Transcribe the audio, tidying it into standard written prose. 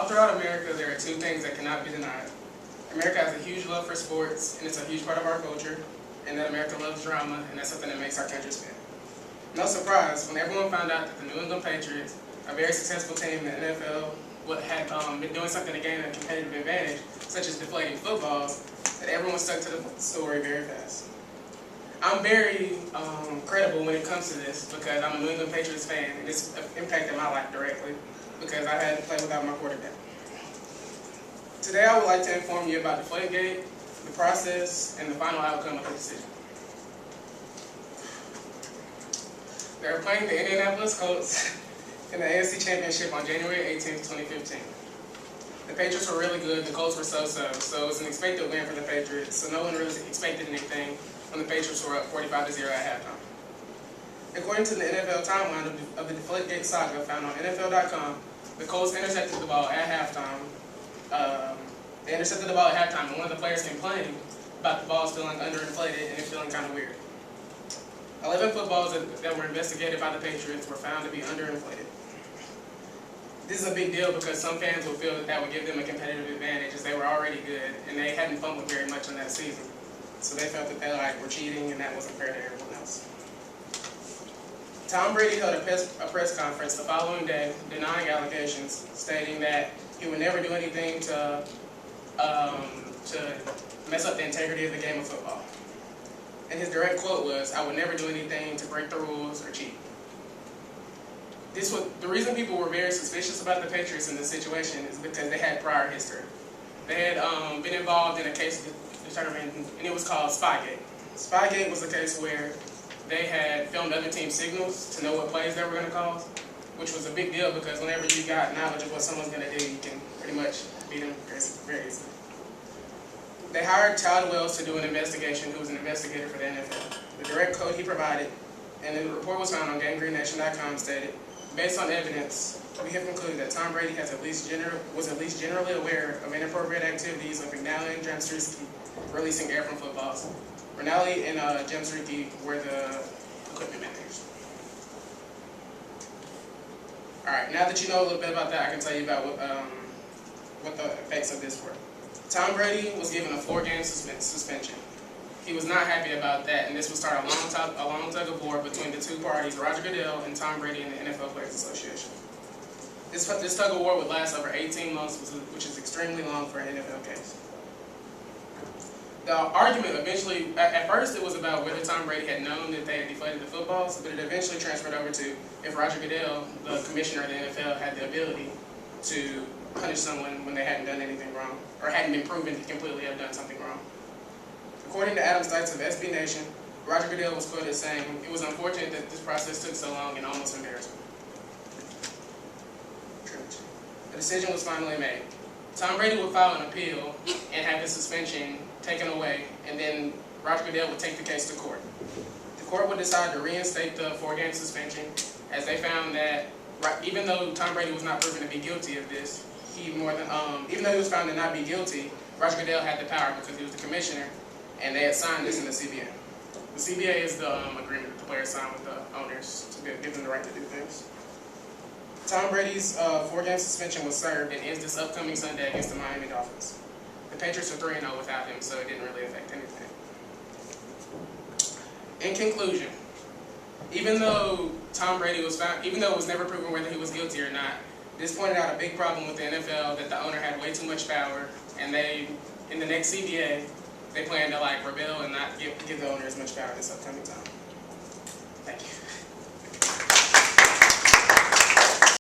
All throughout America, there are two things that cannot be denied. America has a huge love for sports, and it's a huge part of our culture, and that America loves drama, and that's something that makes our country spin. No surprise, when everyone found out that the New England Patriots, a very successful team in the NFL, had been doing something to gain a competitive advantage, such as deflating footballs, that everyone stuck to the story very fast. I'm very credible when it comes to this because I'm a New England Patriots fan, and it's impacted my life directly because I had to play without my quarterback. Today I would like to inform you about DeflateGate, the process, and the final outcome of the decision. They are playing the Indianapolis Colts in the AFC Championship on January 18, 2015. The Patriots were really good, the Colts were so-so, so it was an expected win for the Patriots, so no one really expected anything when the Patriots were up 45-0 at halftime. According to the NFL timeline of the DeflateGate saga found on NFL.com, the Colts intercepted the ball at halftime. And one of the players complained about the ball feeling underinflated and it feeling kind of weird. 11 footballs that were investigated by the Patriots were found to be underinflated. This is a big deal because some fans will feel that that would give them a competitive advantage as they were already good and they hadn't fumbled very much in that season. So they felt that they were cheating and that wasn't fair to everyone else. Tom Brady held a press conference the following day denying allegations, stating that he would never do anything to mess up the integrity of the game of football. And his direct quote was, "I would never do anything to break the rules or cheat." The reason people were very suspicious about the Patriots in this situation is because they had prior history. They had been involved in a case determined, and it was called Spygate. Spygate was a case where they had filmed other teams' signals to know what plays they were going to call, which was a big deal because whenever you got knowledge of what someone's going to do, you can pretty much beat them very easily. They hired Todd Wells to do an investigation, who was an investigator for the NFL. The direct quote he provided, and the report was found on GangGreenNation.com, stated, "Based on evidence, we have concluded that Tom Brady was at least generally aware of inappropriate activities of McNally and Jamstreeski releasing air from footballs." McNally and Jamstreeski were the equipment managers. Alright, now that you know a little bit about that, I can tell you about what the effects of this were. Tom Brady was given a 4-game suspension. He was not happy about that, and this would start a long tug of war between the two parties, Roger Goodell and Tom Brady and the NFL Players Association. This tug of war would last over 18 months, which is extremely long for an NFL case. The argument eventually, at first it was about whether Tom Brady had known that they had deflated the footballs, but it eventually transferred over to if Roger Goodell, the commissioner of the NFL, had the ability to punish someone when they hadn't done anything wrong, or hadn't been proven to completely have done something wrong. According to Adam Stites of SB Nation, Roger Goodell was quoted saying, "It was unfortunate that this process took so long and almost embarrassing." The decision was finally made. Tom Brady would file an appeal and have his suspension taken away, and then Roger Goodell would take the case to court. The court would decide to reinstate the 4-game suspension, as they found that even though Tom Brady was not proven to be guilty of this, even though he was found to not be guilty, Roger Goodell had the power because he was the commissioner, and they had signed this in the CBA. The CBA is the agreement that the players sign with the owners to give them the right to do things. Tom Brady's 4-game suspension was served and ends this upcoming Sunday against the Miami Dolphins. The Patriots are 3-0 without him, so it didn't really affect anything. In conclusion, even though it was never proven whether he was guilty or not, this pointed out a big problem with the NFL, that the owner had way too much power, and in the next CBA, they plan to rebel and not give the owner as much power this upcoming time.